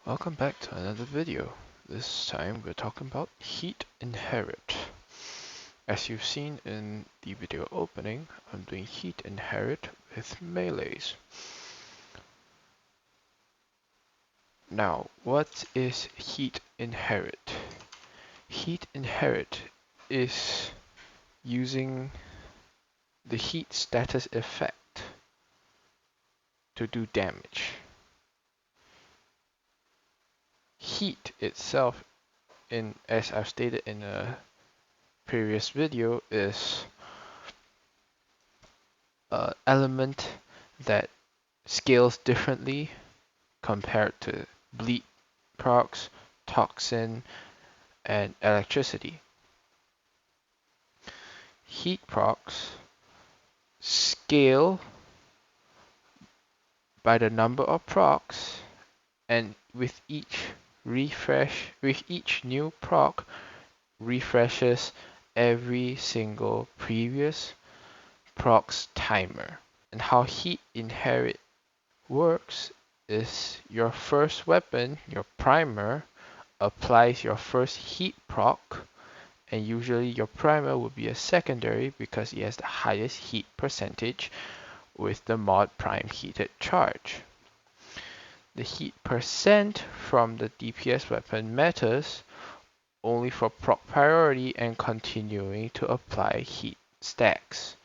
Welcome back to another video. This time we're talking about heat inherit. As you've seen in the video opening, I'm doing heat inherit with melees. Now, what is heat inherit? Heat inherit is using the heat status effect to do damage. Heat itself, as I've stated in a previous video, is an element that scales differently compared to bleed procs, toxin, and electricity. Heat procs scale by the number of procs, and with each new proc refreshes every single previous proc's timer. And how heat inherit works is your first weapon, your primer, applies your first heat proc, and usually your primer will be a secondary because it has the highest heat percentage with the mod prime heated charge. The heat percent from the DPS weapon matters only for proc priority and continuing to apply heat stacks.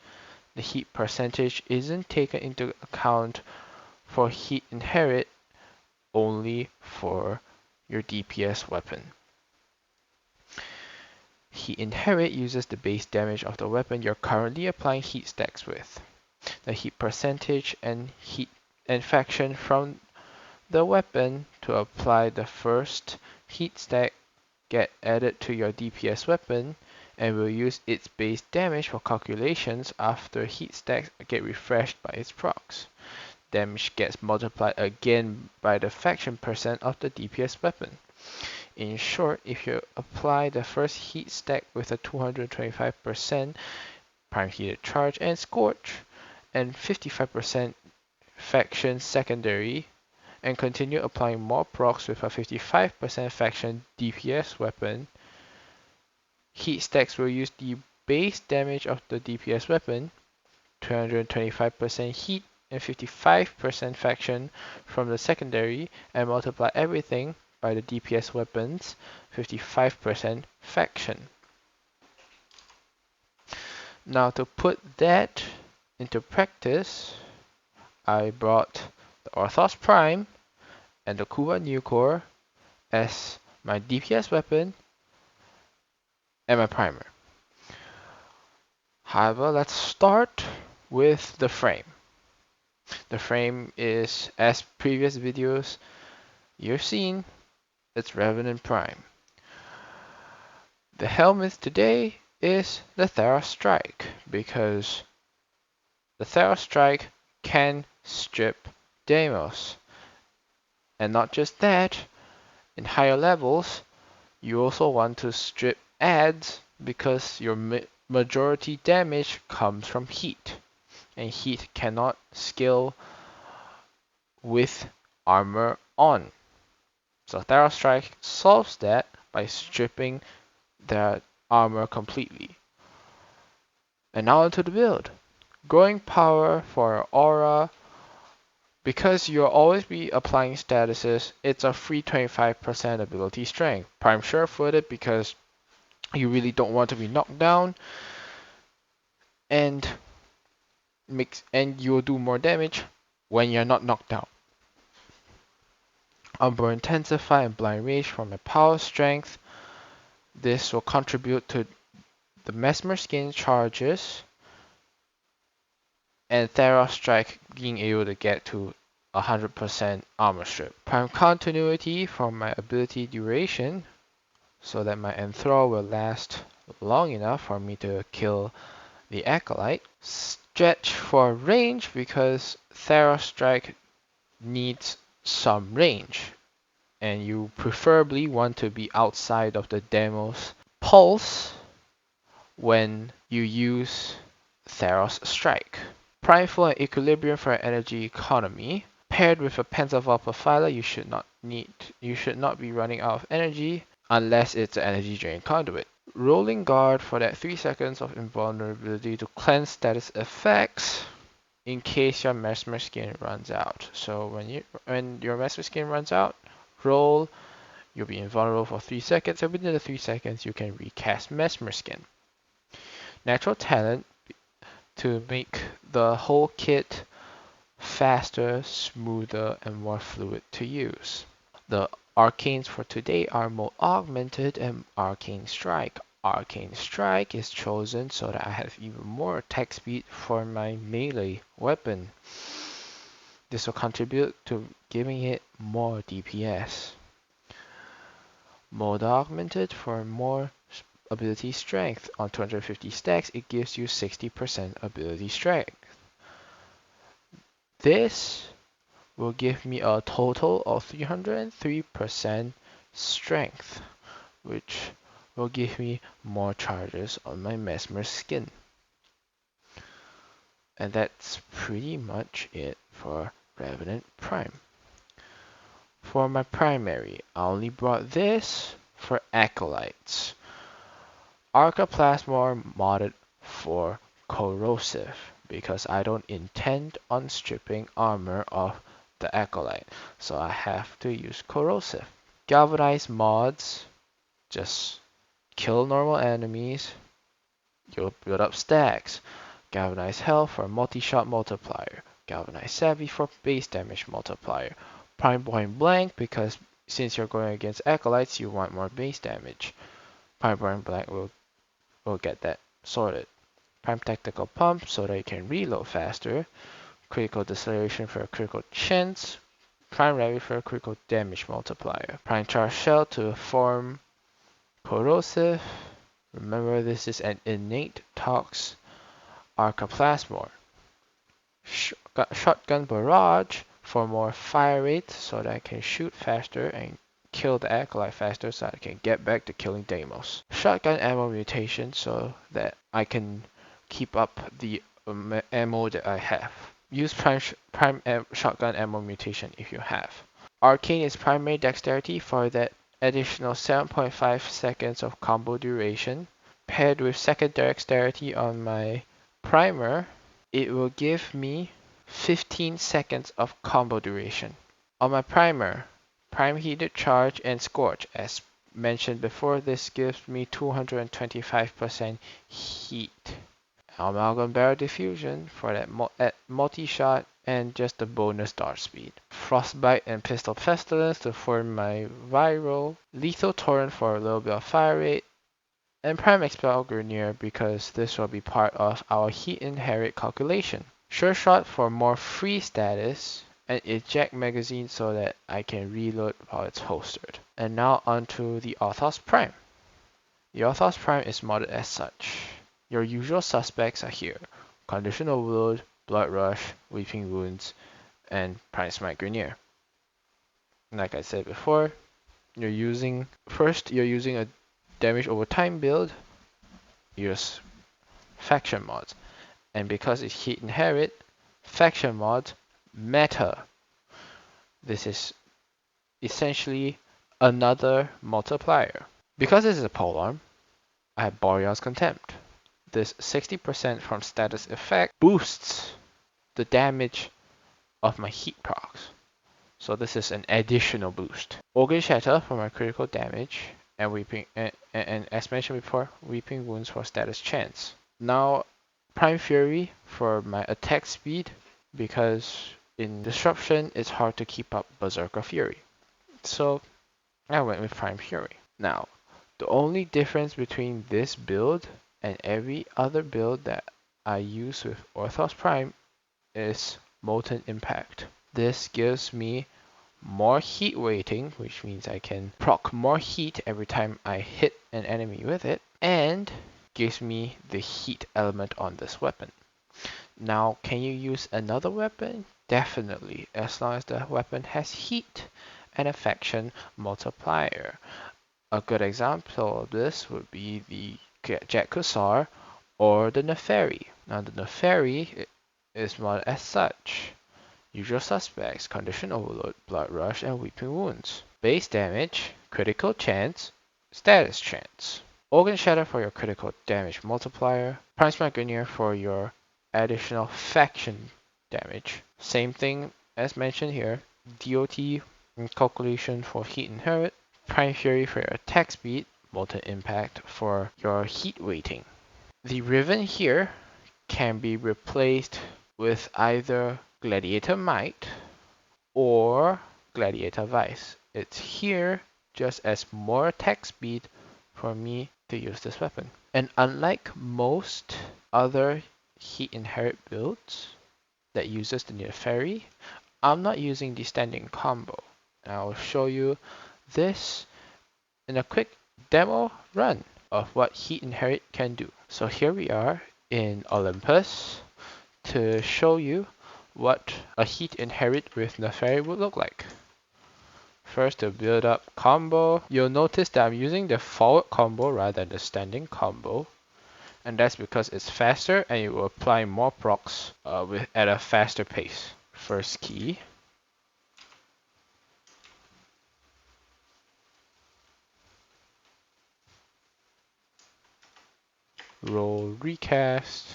The heat percentage isn't taken into account for heat inherit, only for your DPS weapon. Heat inherit uses the base damage of the weapon you're currently applying heat stacks with. The heat percentage and heat and faction from the weapon to apply the first heat stack get added to your DPS weapon and will use its base damage for calculations after heat stacks get refreshed by its procs. Damage gets multiplied again by the faction percent of the DPS weapon. In short, if you apply the first heat stack with a 225% prime heated charge and scorch, and 55% faction secondary, and continue applying more procs with a 55% faction DPS weapon, heat stacks will use the base damage of the DPS weapon, 225% heat and 55% faction from the secondary, and multiply everything by the DPS weapon's 55% faction. Now to put that into practice, I brought the Orthos Prime and the Kuva New Core as my DPS weapon and my primer. However, let's start with the frame. The frame is, as previous videos you've seen, it's Revenant Prime. The helmet today is the Theros Strike, because the Theros Strike can strip Doomelf. And not just that, in higher levels, you also want to strip adds because your majority damage comes from heat, and heat cannot scale with armor on. So Theros Strike solves that by stripping their armor completely. And now into the build. Growing power for aura. Because you'll always be applying statuses, it's a free 25% ability strength. Prime sure-footed because you really don't want to be knocked down, and you'll do more damage when you're not knocked down. Umbra Intensify and Blind Rage for my power strength. This will contribute to the Mesmer Skin charges, and Theros Strike being able to get to 100% armor strip. Prime Continuity for my ability duration, so that my Enthrall will last long enough for me to kill the Acolyte. Stretch for range, because Theros Strike needs some range, and you preferably want to be outside of the Doomelf's pulse when you use Theros Strike. Primeful and Equilibrium for energy economy. Paired with a Panzerval Profiler, you should not be running out of energy unless it's an energy drain conduit. Rolling guard for that 3 seconds of invulnerability to cleanse status effects in case your Mesmer skin runs out. So when your Mesmer skin runs out, roll. You'll be invulnerable for 3 seconds, and within the 3 seconds you can recast Mesmer skin. Natural talent to make the whole kit faster, smoother, and more fluid to use. The arcanes for today are Mode Augmented and Arcane Strike. Arcane Strike is chosen so that I have even more attack speed for my melee weapon. This will contribute to giving it more DPS. Mode Augmented for more ability strength. On 250 stacks, it gives you 60% ability strength. This will give me a total of 303% strength, which will give me more charges on my Mesmer skin. And that's pretty much it for Revenant Prime. For my primary, I only brought this for Acolytes. Arcaplasmor modded for Corrosive, because I don't intend on stripping armor of the Acolyte, so I have to use Corrosive. Galvanized mods, just kill normal enemies, you'll build up stacks. Galvanized Health for multi-shot multiplier. Galvanized Savvy for base damage multiplier. Prime Point Blank, because since you're going against Acolytes, you want more base damage. Prime Point Blank will get that sorted. Prime Tactical Pump so that you can reload faster. Critical Deceleration for a critical chance. Prime Rabbit for a critical damage multiplier. Prime Charge Shell to form Corrosive. Remember, this is an innate Tox Arcaplasmor. Shotgun Barrage for more fire rate so that I can shoot faster and kill the Acolyte faster so I can get back to killing Deimos. Shotgun Ammo Mutation so that I can keep up the ammo that I have. Use Shotgun Ammo Mutation if you have. Arcane is primary dexterity for that additional 7.5 seconds of combo duration. Paired with secondary dexterity on my primer, it will give me 15 seconds of combo duration. On my primer, Prime Heated Charge and Scorch. As mentioned before, this gives me 225% heat. Amalgam Barrel Diffusion for that multi-shot and just the bonus dart speed. Frostbite and Pistol Pestilence to form my viral. Lethal Torrent for a little bit of fire rate. And Prime Expel Grenier because this will be part of our heat inherit calculation. Sure Shot for more free status. And Eject Magazine so that I can reload while it's holstered. And now onto the Orthos Prime. The Orthos Prime is modded as such. Your usual suspects are here. Condition Overload, Blood Rush, Weeping Wounds, and Prime Smite Grenier. Like I said before, you're using a damage over time build, use faction mods. And because it's heat inherit, faction mods matter. This is essentially another multiplier. Because this is a polearm, I have Boreal's Contempt. This 60% from status effect boosts the damage of my heat procs. So this is an additional boost. Organ Shatter for my critical damage, and Weeping and as mentioned before, Weeping Wounds for status chance. Now Prime Fury for my attack speed, because in Disruption it's hard to keep up Berserker Fury. So I went with Prime Fury. Now, the only difference between this build and every other build that I use with Orthos Prime is Molten Impact. This gives me more heat weighting, which means I can proc more heat every time I hit an enemy with it, and gives me the heat element on this weapon. Now, can you use another weapon? Definitely, as long as the weapon has heat and a faction multiplier. A good example of this would be the Jet Kussar or the Neferi. Now the Neferi is modded as such. Usual suspects, condition overload, blood rush, and weeping wounds. Base damage, critical chance, status chance. Organ Shatter for your critical damage multiplier. Prime Magunier for your additional faction damage. Same thing as mentioned here. DOT calculation for Heat Inherit. Prime Fury for your attack speed. Molten Impact for your heat weighting. The Riven here can be replaced with either Gladiator Might or Gladiator Vice. It's here just as more attack speed for me to use this weapon. And unlike most other Heat Inherit builds that uses the Neferi, I'm not using the standing combo. And I will show you this in a quick demo run of what Heat Inherit can do. So here we are in Olympus to show you what a Heat Inherit with Neferi would look like. First, to build up combo, you'll notice that I'm using the forward combo rather than the standing combo. And that's because it's faster and it will apply more procs at a faster pace. First key. Roll recast.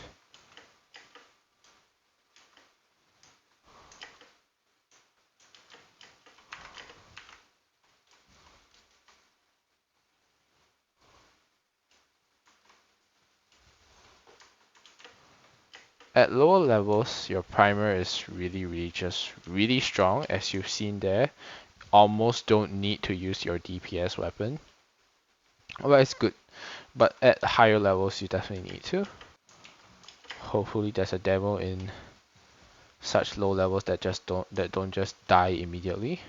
At lower levels, your primer is really strong, as you've seen there. Almost don't need to use your DPS weapon. Well, it's good, but at higher levels, you definitely need to. Hopefully, there's a demo in such low levels that don't just die immediately.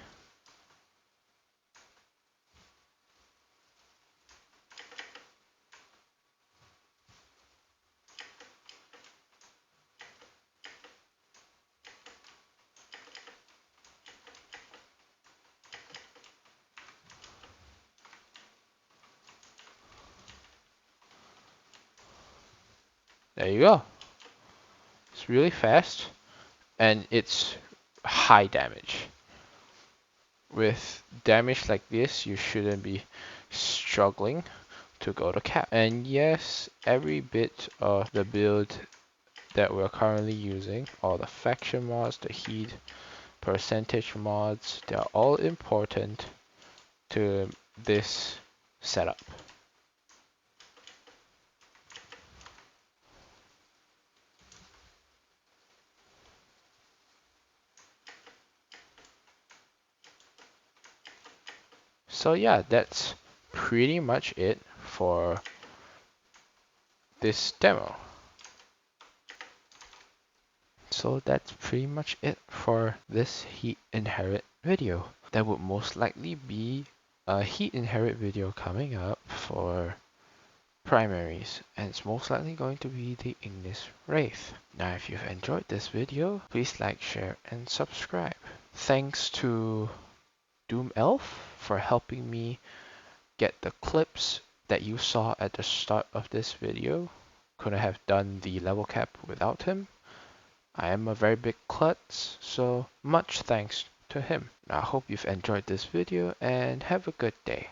There you go. It's really fast, and it's high damage. With damage like this, you shouldn't be struggling to go to cap. And yes, every bit of the build that we're currently using, all the faction mods, the heat percentage mods, they're all important to this setup. So yeah, that's pretty much it for this demo. So that's pretty much it for this Heat Inherit video. There would most likely be a Heat Inherit video coming up for primaries, and it's most likely going to be the Ignis Wraith. Now if you've enjoyed this video, please like, share, and subscribe. Thanks to Doomelf for helping me get the clips that you saw at the start of this video. Couldn't have done the level cap without him. I am a very big klutz, so much thanks to him. I hope you've enjoyed this video and have a good day.